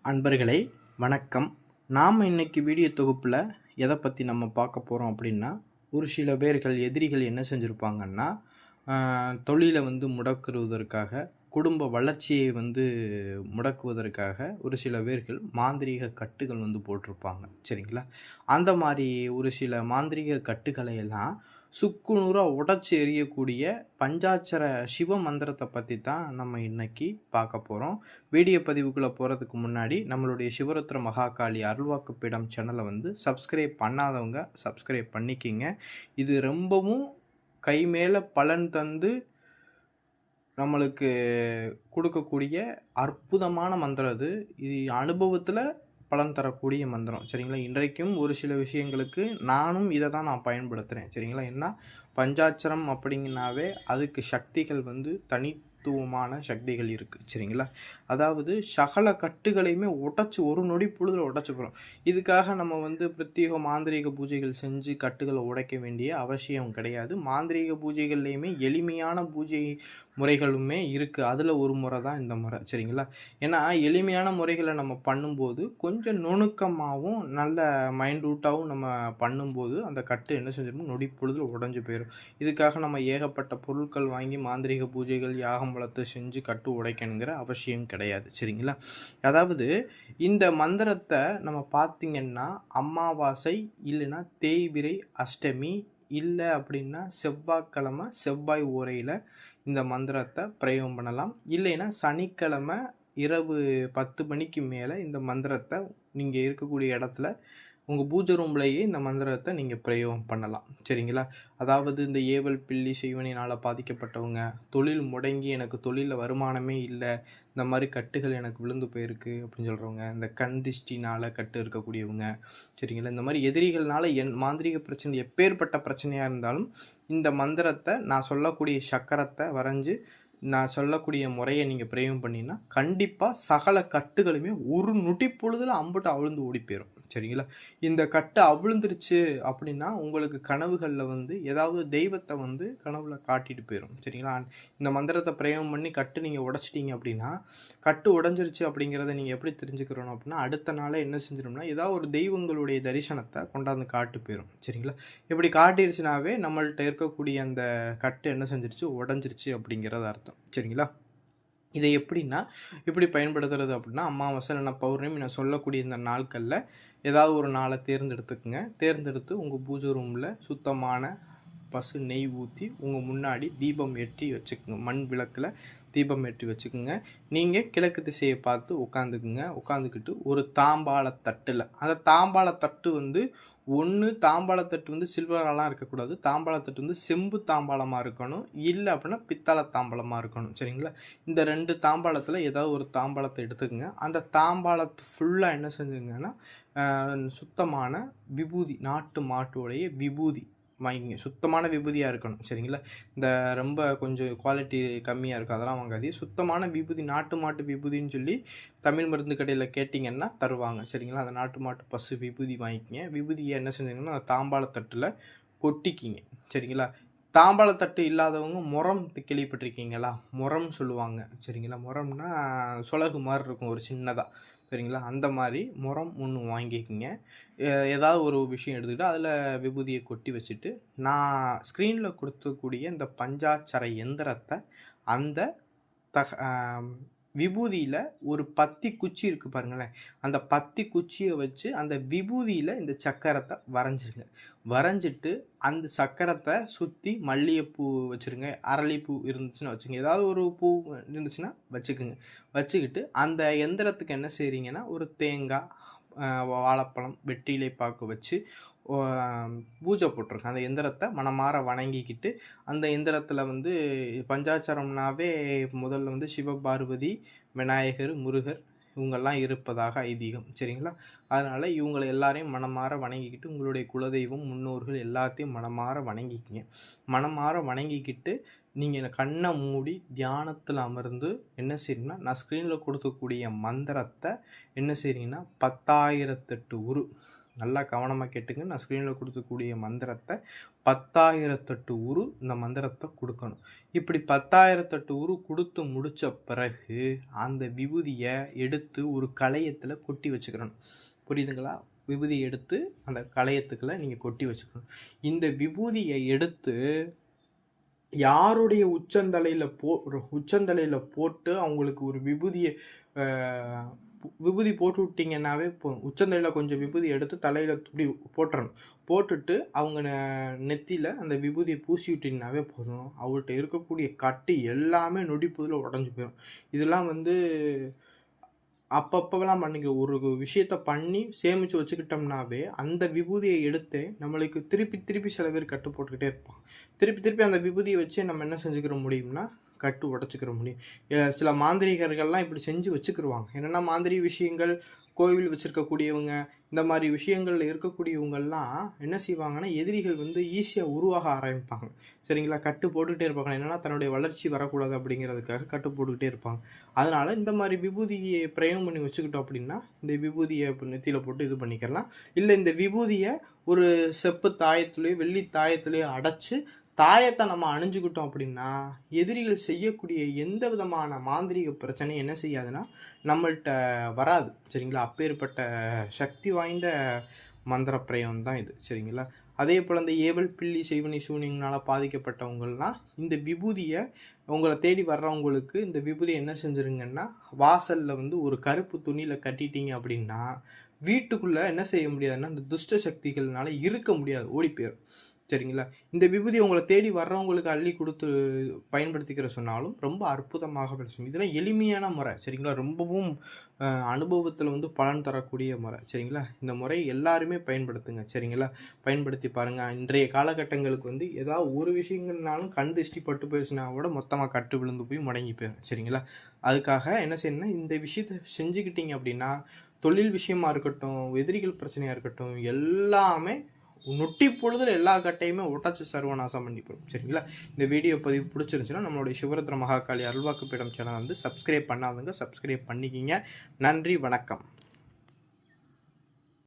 அன்பர்களே வணக்கம். நாம் இன்னைக்கு வீடியோ தொகுப்பில் எதை பற்றி நம்ம பார்க்க போகிறோம் அப்படின்னா, ஒரு சில பேர்கள் எதிரிகள் என்ன செஞ்சுருப்பாங்கன்னா, தொழிலை முடக்குவதற்காக, குடும்ப வளர்ச்சியை முடக்குவதற்காக ஒரு சில பேர்கள் மாந்திரீக கட்டுகள் போட்டிருப்பாங்க. சரிங்களா? அந்த மாதிரி ஒரு சில மாந்திரீக கட்டுக்களை எல்லாம் சுக்குநூறாக உடைச்சி எறியக்கூடிய பஞ்சாட்சர சிவ மந்திரத்தை பற்றி தான் நம்ம இன்னைக்கு பார்க்க போகிறோம். வீடியோ பதிவுக்குள்ளே போகிறதுக்கு முன்னாடி நம்மளுடைய சிவரத்ன மகாகாளி அருள்வாக்கு பீடம் சேனலை சப்ஸ்கிரைப் பண்ணாதவங்க சப்ஸ்கிரைப் பண்ணிக்கிங்க. இது ரொம்பவும் கை மேலே பலன் தந்து நம்மளுக்கு கொடுக்கக்கூடிய அற்புதமான மந்திரம் அது. இது அனுபவத்தில் பலன் தரக்கூடிய மந்திரம். சரிங்களா? இன்றைக்கும் ஒரு சில விஷயங்களுக்கு நானும் இதை தான் நான் பயன்படுத்துகிறேன். சரிங்களா? ஏன்னா பஞ்சாட்சரம் அப்படிங்கனாவே அதுக்கு சக்திகள் தனித்துவமான சக்திகள் இருக்குது. சரிங்களா? அதாவது சகல கட்டுகளையுமே உடைச்சி ஒரு நொடி பொழுதில் உடைச்சி போகிறோம். இதுக்காக நம்ம பிரத்யேக மாந்திரீக பூஜைகள் செஞ்சு கட்டுகளை உடைக்க வேண்டிய அவசியம் கிடையாது. மாந்திரீக பூஜைகள்லேயுமே எளிமையான பூஜை முறைகளுமே இருக்குது. அதில் ஒரு முறை தான் இந்த முறை. சரிங்களா? ஏன்னா எளிமையான முறைகளை நம்ம பண்ணும்போது கொஞ்சம் நுணுக்கமாகவும் நல்ல மைண்ட்ரூட்டாகவும் நம்ம பண்ணும்போது அந்த கட்டு என்ன செஞ்சிடும், நொடி பொழுதில் உடஞ்சி போயிடும். இதுக்காக நம்ம ஏகப்பட்ட பொருட்கள் வாங்கி மாந்திரீக பூஜைகள் யாகம் வளர்த்து செஞ்சு கட்டு உடைக்கணுங்கிற அவசியம் கிடையாது. சரிங்களா? அதாவது இந்த மந்திரத்தை நம்ம பார்த்திங்கன்னா அமாவாசை இல்லைன்னா தேய்பிறை அஷ்டமி இல்லை அப்படின்னா செவ்வாய்க்கிழமை செவ்வாய் ஓரையில் இந்த மந்திரத்தை பிரயோகம் பண்ணலாம். இல்லைன்னா சனிக்கிழமை இரவு 10 மணிக்கு மேலே இந்த மந்திரத்தை நீங்கள் இருக்கக்கூடிய இடத்துல உங்கள் பூஜை ரூம்லேயே இந்த மந்திரத்தை நீங்கள் பிரயோகம் பண்ணலாம். சரிங்களா? அதாவது இந்த ஏவல் பில்லி செய்வனினால் பாதிக்கப்பட்டவங்க, தொழில் முடங்கி எனக்கு தொழிலில் வருமானமே இல்லை, இந்த மாதிரி கட்டுகள் எனக்கு விழுந்து போயிருக்கு அப்படின்னு சொல்கிறவங்க, இந்த கண் திஷ்டினால் கட்டு இருக்கக்கூடியவங்க, சரிங்களா, இந்த மாதிரி எதிரிகள்னால மாந்திரிக பிரச்சனை எப்பேற்பட்ட பிரச்சனையாக இருந்தாலும் இந்த மந்திரத்தை நான் சொல்லக்கூடிய சக்கரத்தை வரைஞ்சி நான் சொல்லக்கூடிய முறையை நீங்கள் பிரயோகம் பண்ணினா கண்டிப்பாக சகல கட்டுகளுமே ஒரு நொடி பொழுதில் அம்புட்டு அவிழ்ந்து ஓடி போயிடும். சரிங்களா? இந்த கட்டு அவிழ்ந்துருச்சு அப்படின்னா உங்களுக்கு கனவுகளில் ஏதாவது தெய்வத்தை கனவுல காட்டிட்டு போயிடும். சரிங்களா? இந்த மந்திரத்தை பிரயோகம் பண்ணி கட்டு நீங்கள் உடைச்சிட்டிங்க அப்படின்னா, கட்டு உடஞ்சிருச்சு அப்படிங்கிறத நீங்கள் எப்படி தெரிஞ்சுக்கிறோம் அப்படின்னா, அடுத்த நாளே என்ன செஞ்சிடும்னா ஏதாவது ஒரு தெய்வங்களுடைய தரிசனத்தை கொண்டாந்து காட்டு போயிடும். சரிங்களா? இப்படி காட்டிருச்சுனாவே நம்மள்கிட்ட இருக்கக்கூடிய அந்த கட்டு என்ன செஞ்சிருச்சு, உடஞ்சிருச்சு அப்படிங்கிறது அர்த்தம். சரிங்களா? இதை எப்படின்னா எப்படி பயன்படுத்துறது அப்படின்னா, அமாவாசை இல்லைன்னா பௌர்ணமி நான் சொல்லக்கூடிய இந்த நாட்களில் ஏதாவது ஒரு நாளை தேர்ந்தெடுத்துக்குங்க. தேர்ந்தெடுத்து உங்கள் பூஜை ரூமில் சுத்தமான பசு நெய் ஊற்றி உங்கள் முன்னாடி தீபம் ஏற்றி வச்சுக்கோங்க. மண் விளக்கில் தீபம் ஏற்றி வச்சுக்கோங்க. நீங்கள் கிழக்கு திசையை பார்த்து உட்காந்துக்குங்க. உட்காந்துக்கிட்டு ஒரு தாம்பாளத்தட்டில், அந்த தாம்பாளத்தட்டு ஒன்று தாம்பாளத்தட்டு சில்வரெலாம் இருக்கக்கூடாது. தாம்பாளத்தட்டு செம்பு தாம்பாளமாக இருக்கணும். இல்லை அப்படின்னா பித்தளை தாம்பாளமாக இருக்கணும். சரிங்களா? இந்த 2 தாம்பாளத்தில் ஏதாவது ஒரு தாம்பாளத்தை எடுத்துக்கோங்க. அந்த தாம்பாளத்து ஃபுல்லாக என்ன செஞ்சுங்கன்னா சுத்தமான விபூதி, நாட்டு மாட்டுடைய விபூதி வாங்கிங்க. சுத்தமான விபூதியாக இருக்கணும். சரிங்களா? இந்த ரொம்ப கொஞ்சம் குவாலிட்டி கம்மியாக இருக்கும் அதெல்லாம் வாங்காதீங்க. சுத்தமான விபூதி, நாட்டு மாட்டு விபூதின்னு சொல்லி தமிழ் மருந்து கடையில் கேட்டிங்கன்னா தருவாங்க. சரிங்களா? அந்த நாட்டு மாட்டு பசு விபூதி வாங்கிக்கிங்க. விபூதியை என்ன செஞ்சீங்கன்னா தாம்பாளத்தட்டில் கொட்டிக்கிங்க. சரிங்களா? தாம்பாளத்தட்டு இல்லாதவங்க முறம் கேள்விப்பட்டிருக்கீங்களா? முறம் சொல்லுவாங்க. சரிங்களா? முறம்னா சொலகு மாதிரி இருக்கும் ஒரு சின்னதாக. சரிங்களா? அந்த மாதிரி முறம் ஒன்று வாங்கிக்கிங்க. ஏதாவது ஒரு விஷயம் எடுத்துக்கிட்டு அதில் விபூதியை கொட்டி வச்சுட்டு, நான் ஸ்க்ரீனில் கொடுத்துக்கூடிய இந்த பஞ்சாட்சர எந்திரத்தை அந்த விபூதியில் ஒரு பத்தி குச்சி இருக்குது பாருங்களேன், அந்த பத்தி குச்சியை வச்சு அந்த விபூதியில் இந்த சக்கரத்தை வரைஞ்சிருங்க. வரைஞ்சிட்டு அந்த சக்கரத்தை சுற்றி மல்லிகைப்பூ வச்சுருங்க, அரளிப்பூ இருந்துச்சுன்னா வச்சுங்க, ஏதாவது ஒரு பூ இருந்துச்சுன்னா வச்சுக்குங்க. வச்சுக்கிட்டு அந்த எந்திரத்துக்கு என்ன செய்கிறீங்கன்னா ஒரு தேங்காய், வாழைப்பழம், வெற்றிலை பாக்கு வச்சு பூஜை போட்டிருக்கேன். அந்த எந்திரத்தை மனமாற வணங்கிக்கிட்டு, அந்த எந்திரத்தில் பஞ்சாட்சரம்னாவே முதல்ல சிவபார்வதி, விநாயகர், முருகர் இவங்கெல்லாம் இருப்பதாக ஐதீகம். சரிங்களா? அதனால் இவங்களை எல்லாரையும் மனமாற வணங்கிக்கிட்டு உங்களுடைய குலதெய்வம், முன்னோர்கள் எல்லாத்தையும் மனமாற வணங்கிக்கிங்க. மனமாற வணங்கிக்கிட்டு நீங்கள் கண்ணை மூடி தியானத்தில் அமர்ந்து என்ன செய்றீங்கன்னா, நான் ஸ்க்ரீனில் கொடுக்கக்கூடிய மந்திரத்தை என்ன செய்கிறீங்கன்னா 10,008 உரு நல்லா கவனமாக கேட்டுங்க. நான் ஸ்க்ரீனில் கொடுக்கக்கூடிய மந்திரத்தை 10,008 உரு இந்த மந்திரத்தை கொடுக்கணும். இப்படி 10,008 உரு கொடுத்து முடித்த பிறகு அந்த விபூதியை எடுத்து ஒரு களையத்தில் கொட்டி வச்சுக்கிறணும். புரியுதுங்களா? விபூதியை எடுத்து அந்த களையத்துக்குள்ள நீங்கள் கொட்டி வச்சுக்கணும். இந்த விபூதியை எடுத்து யாருடைய உச்சந்தலையில் போட்டு அவங்களுக்கு ஒரு விபூதி போட்டு விட்டிங்கன்னாவே போதும். உச்சந்தலையில் கொஞ்சம் விபூதி எடுத்து தலையில் இப்படி போட்டுறணும். போட்டுட்டு அவங்க நெத்தியில் அந்த விபூதியை பூசி விட்டிங்கனாவே போதும். அவங்கள்ட்ட இருக்கக்கூடிய கட்டு எல்லாமே நொடிப்புதில் உடஞ்சி போயிடும். இதெல்லாம் அப்பப்போலாம் பண்ணிக்க ஒரு விஷயத்த பண்ணி சேமித்து வச்சுக்கிட்டோம்னாவே அந்த விபூதியை எடுத்து நம்மளுக்கு திருப்பி சில பேர் கட்டு போட்டுக்கிட்டே இருப்பாங்க. திருப்பி அந்த விபூதியை வச்சு நம்ம என்ன செஞ்சுக்கிற முடியும்னா கட்டு உடச்சிக்கிற முடியும். சில மாந்திரிகர்கள்லாம் இப்படி செஞ்சு வச்சுக்கிடுவாங்க. என்னென்னா மாந்திரிக விஷயங்கள் கோவில் வச்சுருக்கக்கூடியவங்க இந்த மாதிரி விஷயங்களில் இருக்கக்கூடியவங்கெல்லாம் என்ன செய்வாங்கன்னா எதிரிகள் ஈஸியாக உருவாக ஆரம்பிப்பாங்க. சரிங்களா? கட்டு போட்டுக்கிட்டே இருப்பாங்க. என்னென்னா தன்னுடைய வளர்ச்சி வரக்கூடாது அப்படிங்கிறதுக்காக கட்டு போட்டுக்கிட்டே இருப்பாங்க. அதனால் இந்த மாதிரி விபூதியை பிரயோகம் பண்ணி வச்சுக்கிட்டோம் அப்படின்னா இந்த விபூதியை நெத்தியில் போட்டு இது பண்ணிக்கலாம். இல்லை இந்த விபூதியை ஒரு செப்பு தாயத்துலேயோ வெள்ளி தாயத்துலேயோ அடைச்சி தாயத்தை நம்ம அணிஞ்சுக்கிட்டோம் அப்படின்னா எதிரிகள் செய்யக்கூடிய எந்த விதமான மாந்திரிக பிரச்சனையும் என்ன செய்யாதுன்னா நம்மள்கிட்ட வராது. சரிங்களா? அப்பேற்பட்ட சக்தி வாய்ந்த மந்திர பிரயோகம் தான் இது. சரிங்களா? அதே போல் இந்த ஏவல் பில்லி செய்வனி சூனியங்களால் பாதிக்கப்பட்டவங்கள்லாம் இந்த விபூதியை உங்களை தேடி வர்றவங்களுக்கு இந்த விபூதி என்ன செஞ்சுருங்கன்னா வாசலில் ஒரு கருப்பு துணியில் கட்டிட்டீங்க அப்படின்னா வீட்டுக்குள்ளே என்ன செய்ய முடியாதுன்னா இந்த துஷ்ட சக்திகள்னால இருக்க முடியாது, ஓடி போயிடும். சரிங்களா? இந்த விபூதி உங்களை தேடி வர்றவங்களுக்கு அள்ளி கொடுத்து பயன்படுத்திக்கிற சொன்னாலும் ரொம்ப அற்புதமாக பேசும். இதெல்லாம் எளிமையான முறை. சரிங்களா? ரொம்பவும் அனுபவத்தில் பலன் தரக்கூடிய முறை. சரிங்களா? இந்த முறை எல்லாருமே பயன்படுத்துங்க. சரிங்களா? பயன்படுத்தி பாருங்கள். இன்றைய காலகட்டங்களுக்கு ஏதாவது ஒரு விஷயங்கள்னாலும் கண் திருஷ்டி பட்டு போயிடுச்சுன்னா கூட மொத்தமாக கட்டு விழுந்து போய் முடங்கி போயிடும். சரிங்களா? அதுக்காக என்ன செய்யணும்னா இந்த விஷயத்தை செஞ்சுக்கிட்டீங்க அப்படின்னா தொழில் விஷயமா இருக்கட்டும், எதிரிகள் பிரச்சனையாக இருக்கட்டும், எல்லாமே நொட்டி பொழுதுல எல்லா கட்டையுமே உடச்சி சர்வநாசம் பண்ணி போடும். சரிங்களா? இந்த வீடியோ பதிவு பிடிச்சிருந்துச்சுன்னா நம்மளுடைய சிவரத்ன மகாகாளி அருள்வாக்கு பீடம் சேனல் சப்ஸ்கிரைப் பண்ணாதுங்க, சப்ஸ்கிரைப் பண்ணிக்கிங்க. நன்றி, வணக்கம்.